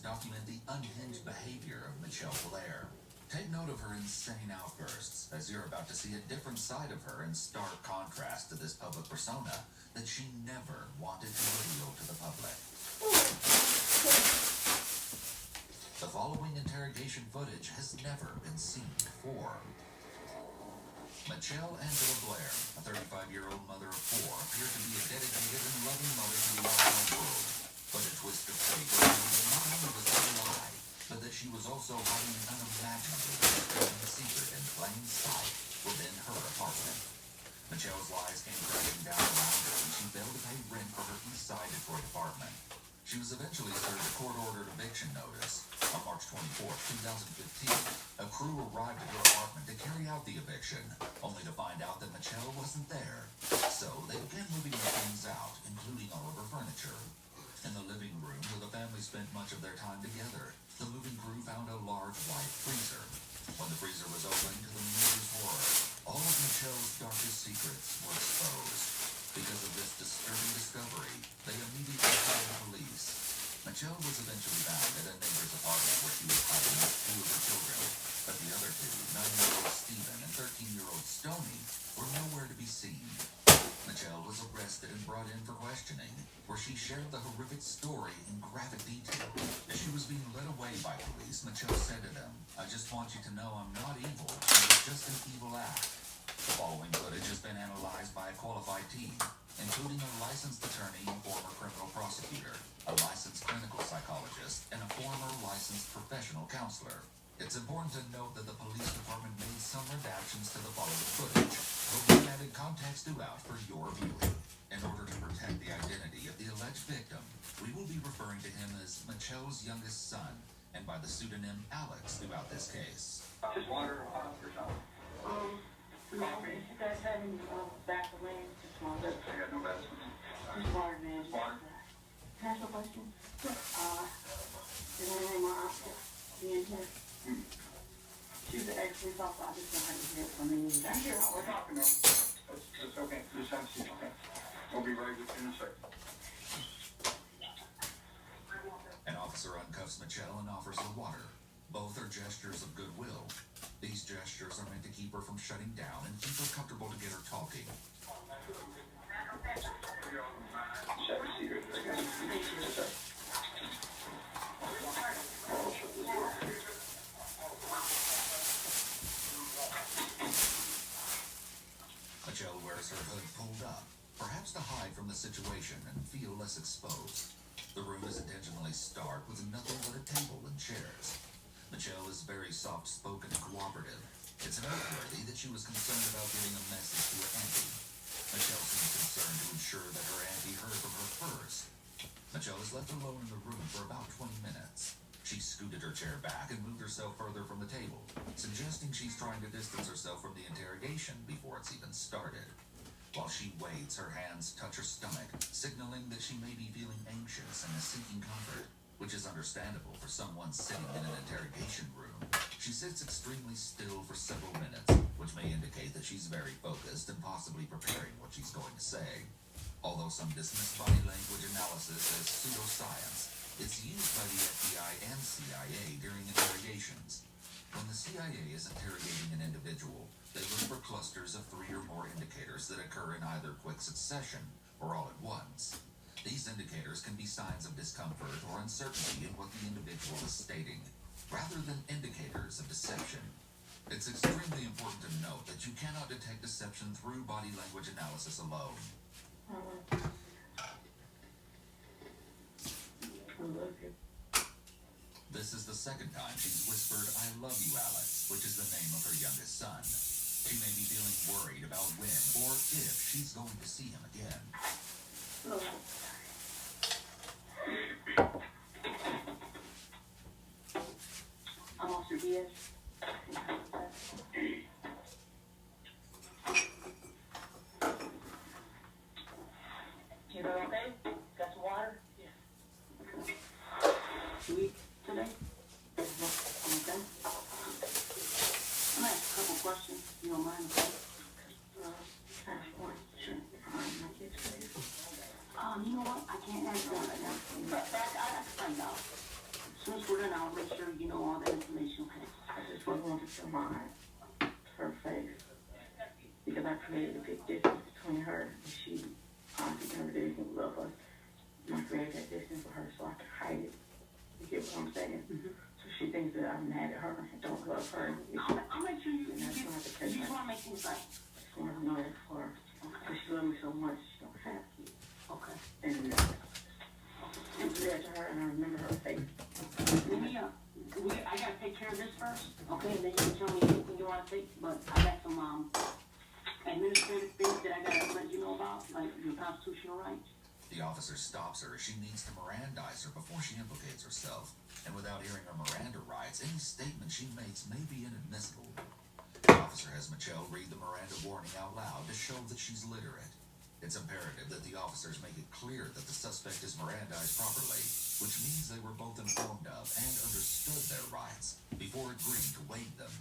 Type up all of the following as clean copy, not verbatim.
Document the unhinged behavior of Michelle Blair. Take note of her insane outbursts, as you're about to see a different side of her in stark contrast to this public persona that she never wanted to reveal to the public. The following interrogation footage has never been seen before. Michelle Angela Blair, a 35-year-old mother of four, appeared to be a dedicated and loving mother to the outside world. But a twist of fate revealed not only was that a lie, but that she was also hiding an unimaginably disturbing secret in plain sight within her apartment. Michelle's lies came crashing down around her when she failed to pay rent for her East Side Detroit apartment. She was eventually served a court-ordered eviction notice. On March 24, 2015, a crew arrived at her apartment to carry out the eviction, only to find out that Michelle wasn't there. So they began moving her things out, including all of her furniture. In the living room, where the family spent much of their time together, the moving crew found a large white freezer. When the freezer was opened, to the movers' horror, all of Michelle's darkest secrets were exposed. Because of this disturbing discovery, they immediately called the police. Michelle was eventually found at a neighbor's apartment where she was hiding with two of her children, but the other two, 9-year-old Stephen and 13-year-old Stoney, were nowhere to be seen. Michelle was arrested and brought in for questioning, where she shared the horrific story in graphic detail. As she was being led away by police, Michelle said to them, "I just want you to know I'm not evil, it was just an evil act." The following footage has been analyzed by a qualified team, including a licensed attorney and former criminal prosecutor, a licensed clinical psychologist, and a former licensed professional counselor. It's important to note that the police department made some redactions to the following footage, but we added context throughout for your viewing. In order to protect the identity of the alleged victim, we will be referring to him as Michelle's youngest son, and by the pseudonym Alex throughout this case. Just water or something? No, if you guys have any back of land, just water. I got no medicine. Just water, man. Water. Can I ask you a question? Is her name Oscar? She in here? She's an ex-police officer. I just want her to hear from me. I'm here. We're talking now. It's okay. Just have a seat, okay? We'll be right with you in a second. An officer uncuffs Michelle and offers her water. Both are gestures of goodwill. These gestures are meant to keep her from shutting down and keep her comfortable to get her talking. Just have a seat right there, guys. Michelle wears her hood pulled up, perhaps to hide from the situation and feel less exposed. The room is intentionally stark with nothing but a table and chairs. Michelle is very soft-spoken and cooperative. It's noteworthy that she was concerned about getting a message to her auntie. Michelle seems concerned to ensure that her auntie heard from her first. Michelle is left alone in the room for about 20 minutes. She scooted her chair back and moved herself further from the table, suggesting she's trying to distance herself from the interrogation before it's even started. While she waits, her hands touch her stomach, signaling that she may be feeling anxious and is seeking comfort, which is understandable for someone sitting in an interrogation room. She sits extremely still for several minutes, which may indicate that she's very focused and possibly preparing what she's going to say. Although some dismiss body language analysis as pseudoscience, it's used by the FBI and CIA during interrogations. When the CIA is interrogating an individual, they look for clusters of 3 or more indicators that occur in either quick succession or all at once. These indicators can be signs of discomfort or uncertainty in what the individual is stating, rather than indicators of deception. It's extremely important to note that you cannot detect deception through body language analysis alone. This is the second time she's whispered, "I love you, Alex," which is the name of her youngest son. She may be feeling worried about when or if she's going to see him again. I'm Officer Diaz. You doing okay? Got some water? Yeah. You weak today? can't answer that right now. But I find out. As soon as we're done, I'll make sure you know all the information, okay? I just really wanted to show her face. Because I created a big distance between her and she honestly never did anything love us. And I created that distance for her so I could hide it. You get what I'm saying? Mm-hmm. So she thinks that I'm mad at her and don't love her. I'll make sure you just want to make things right. I just want to know that for her. Because she loves me so much, she don't have to. Okay. And I was there to her and I remember her face. I gotta take care of this first, okay? And then you can tell me anything you want to take. But I got some administrative things that I gotta let you know about, like your constitutional rights. The officer stops her as she needs to Mirandize her before she implicates herself. And without hearing her Miranda rights, any statement she makes may be inadmissible. The officer has Michelle read the Miranda warning out loud to show that she's literate. It's imperative that the officers make it clear that the suspect is Mirandized properly, which means they were both informed of and understood their rights before agreeing to waive them.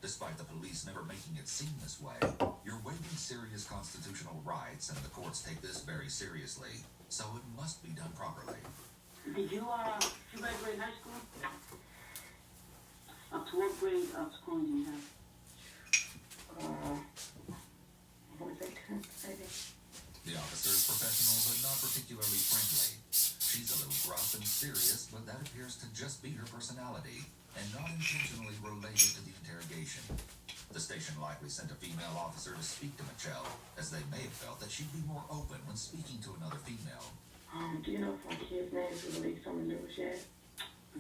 Despite the police never making it seem this way, you're waiving serious constitutional rights, and the courts take this very seriously, so it must be done properly. Did you graduate high school? Up to what grade of school do you have? What was that, 10th, maybe? The officer is professional, but not particularly friendly. She's a little gruff and serious, but that appears to just be her personality, and not intentionally related to the interrogation. The station likely sent a female officer to speak to Michelle, as they may have felt that she'd be more open when speaking to another female. Do you know if my kids' names were released on the news yet?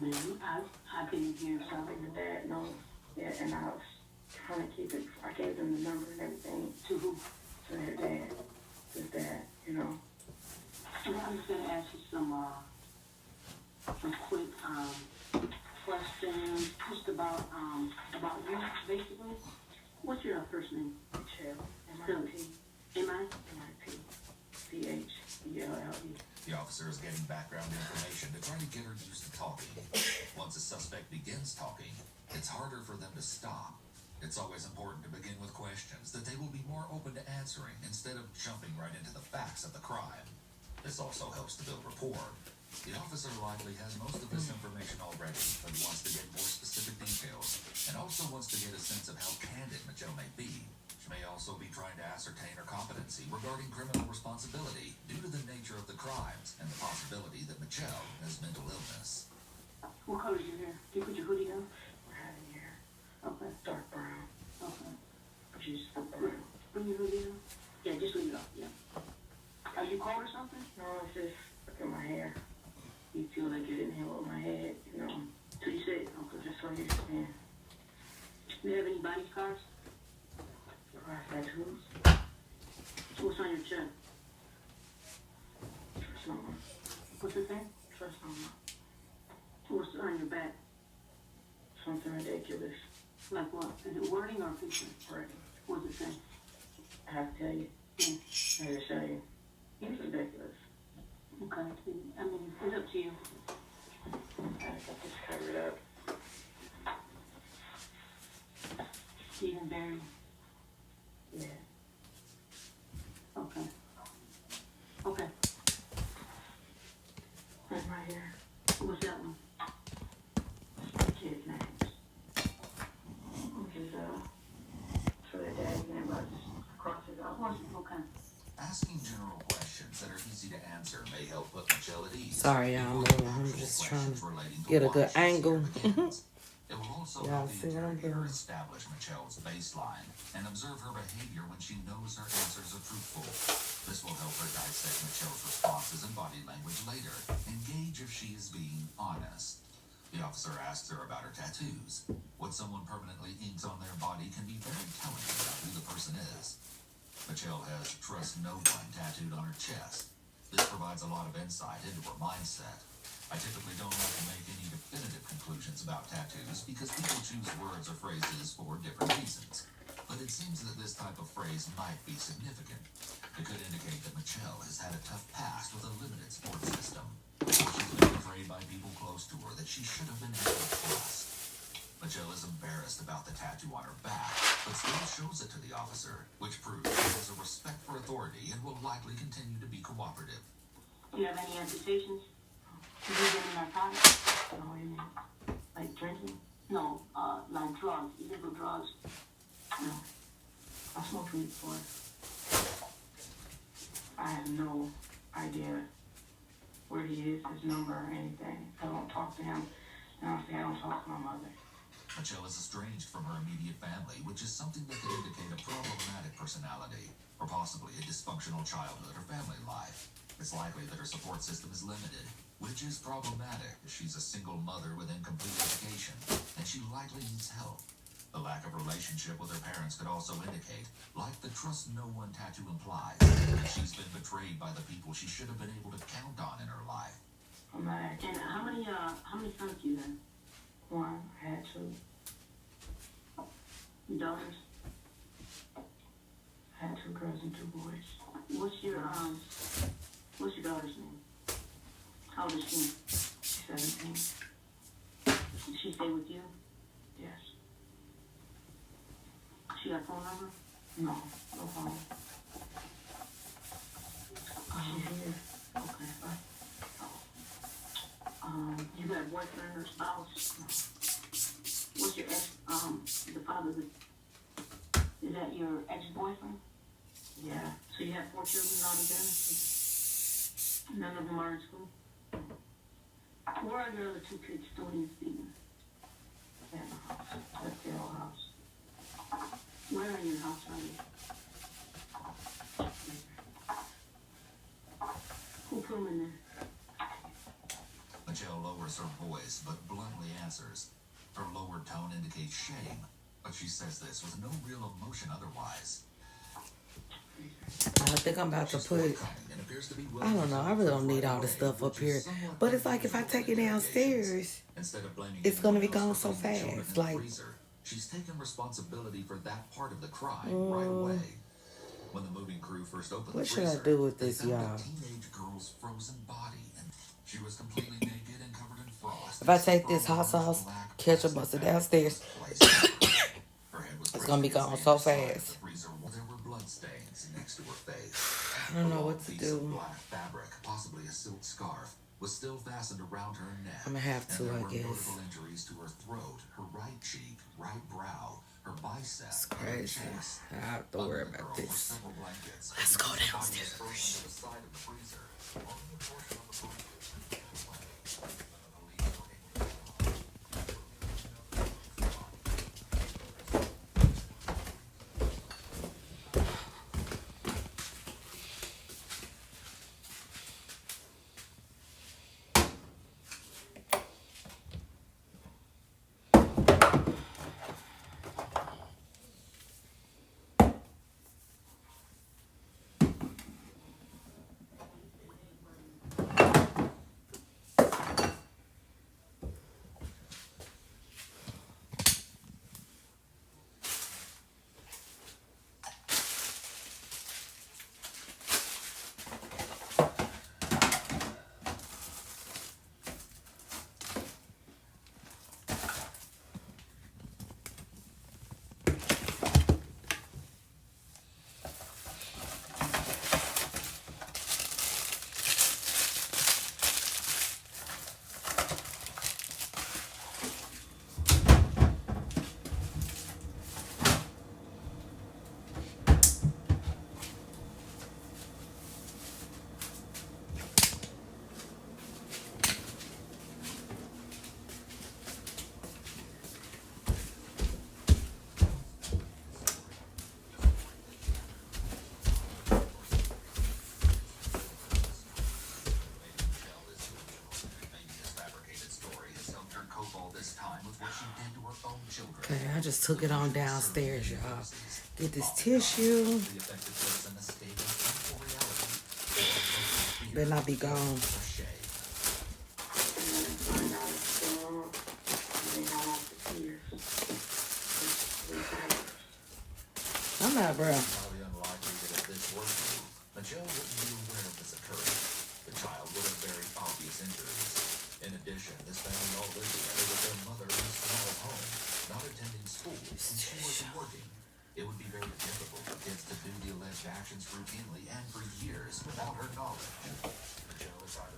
I didn't hear something. My dad knows. Yeah, and I was trying to keep it. I gave them the number and everything. To who? To their dad. His dad, you know. I'm just gonna ask you some quick questions just about you, basically. What's your first name? Michelle. M-I-P. M-I-P. C-H-E-L-L-E. The officer is getting background information to try to get her used to talking. Once a suspect begins talking, it's harder for them to stop. It's always important to begin with questions that they will be more open to answering instead of jumping right into the facts of the crime. This also helps to build rapport. The officer likely has most of this information already, but wants to get more specific details, and also wants to get a sense of how candid Michelle may be. She may also be trying to ascertain her competency regarding criminal responsibility due to the nature of the crimes and the possibility that Michelle has mental illness. What color is your hair? Do you put your hoodie down? I have it here. Okay. Dark brown. Okay. Just brown. Bring your hoodie down? Yeah, just leave it up, yeah. Are you cold or something? No, it's just look at my hair. You feel like you're in here with my head, you know. So you said, okay, just so you understand. Do you have any body scars? Tattoos. What's on your chest? Trust no one. What's it say? Trust no one. What's on your back? Something ridiculous. Like what? Is it wording or a picture? Wording. What does it say? I have to tell you. I have to show you. It's ridiculous. Okay. I mean, it's up to you. I have to just cover it up. Stephen Barry. Yeah. Okay. Okay. Right here. What's that one? Kids' names. Which is, for their dad's name, but just crosses out. Okay. Asking general questions that are easy to answer may help put Michelle at ease. Sorry, y'all. I'm just trying to get a good angle. It will also help the interrogator establish Michelle's baseline and observe her behavior when she knows her answers are truthful. This will help her dissect Michelle's responses and body language later and gauge if she is being honest. The officer asks her about her tattoos. What someone permanently inks on their body can be very telling about who the person is. Michelle has "Trust No One" tattooed on her chest. This provides a lot of insight into her mindset. I typically don't like to make any definitive conclusions about tattoos because people choose words or phrases for different reasons. But it seems that this type of phrase might be significant. It could indicate that Michelle has had a tough past with a limited support system. She's been betrayed by people close to her that she should have been able to trust. Michelle is embarrassed about the tattoo on her back, but still shows it to the officer, which proves she has a respect for authority and will likely continue to be cooperative. Do you have any amputations? Do you use any narcotics? No, you mean, Like drinking? No, like drugs, illegal drugs. no. I smoked weed before. I have no idea where he is, his number, or anything. I don't talk to him. And honestly, I don't talk to my mother. Michelle is estranged from her immediate family, which is something that could indicate a problematic personality, or possibly a dysfunctional childhood or family life. It's likely that her support system is limited, which is problematic as she's a single mother with incomplete education, and she likely needs help. The lack of relationship with her parents could also indicate, like the trust no one tattoo implies, that she's been betrayed by the people she should have been able to count on in her life. I'm not acting. And how many sons do you have? One, I had two. Your daughters? I had 2 girls and 2 boys. What's your daughter's name? How old is she? 17. Did she stay with you? Yes. She got a phone number? No, no phone. She's here. Okay. You got a boyfriend or spouse? No. What's your ex, the father of is that your ex-boyfriend? Yeah. So you have 4 children altogether? None of them are in school? Where are your other 2 kids, Tony and Steven? At the house. At their old house. Where in your house are you? Who put them in there? Michelle lowers her voice, but bluntly answers. Her lowered tone indicates shame, but she says this with no real emotion otherwise. I think I'm about to She's put, forthcoming and appears to be willing I don't know, to I really don't right need all this away, stuff up which is here. somewhat But it's like if I unusual take it in allegations. downstairs, Instead of blaming it's gonna be anyone else gone for so putting the children fast, in the like- freezer, she's taken responsibility for that part of the crime right away. When the moving crew first opened What the should I freezer, do with they this, found y'all? a teenage girl's frozen body, and she was completely naked and covered in frost. If I take this hot sauce, ketchup, bust it downstairs, it's gonna be gone so fast. There were blood stains next to her face. I don't know A what long to piece of do. black fabric, possibly a silk scarf, was still fastened around her neck. I'ma have to, and there I were guess. notable injuries to her throat, her right cheek, right brow, her bicep, It's and her crazy. chest. I have to Under worry the about girl were this. several blankets. Let's go Her body was downstairs. frozen to the side of the freezer. Only a portion of the body was taken away. Okay, I just took it on downstairs, y'all. Get this tissue. Better not be gone. I'm not, bro. Highly unlikely that if this were true, Michelle wouldn't be aware of this occurring. The child would have very obvious injuries. In addition, this family all lived together with their mother in a small home, not attending school, and she was working. It would be very difficult for kids to do the alleged actions routinely and for years without her knowledge. Michelle is What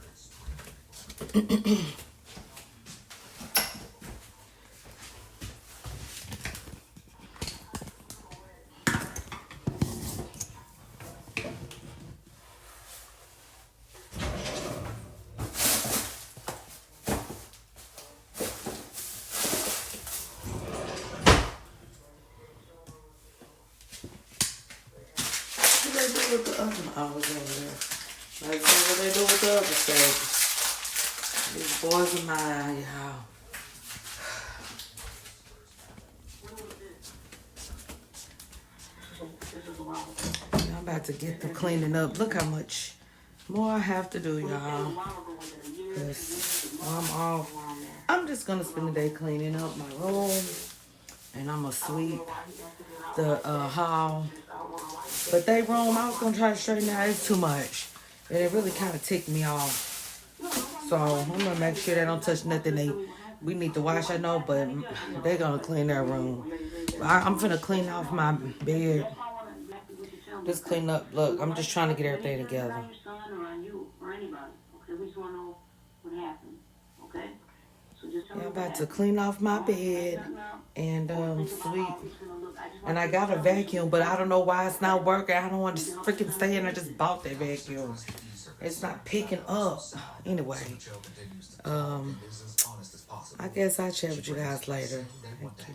they do with the other? Oh, it's over there. Like I said, what they do with the other stage? These boys of mine, y'all. I'm about to get the cleaning up. Look how much more I have to do, y'all. Cause while I'm off, I'm just gonna spend the day cleaning up my room, and I'm gonna sweep the hall. But they room, I was gonna try to straighten out. It's too much, and it really kind of ticked me off. So I'm gonna make sure they don't touch nothing we need to wash. I know, but they're gonna clean their room. I'm finna clean off my bed. Just clean up. Look, I'm just trying to get everything together. Yeah, I'm about to clean off my bed and sweep. And I got a vacuum, but I don't know why it's not working. I don't want to freaking stay in. I just bought that vacuum. It's not picking up. Anyway, I guess I'll chat with you guys later. Thank you.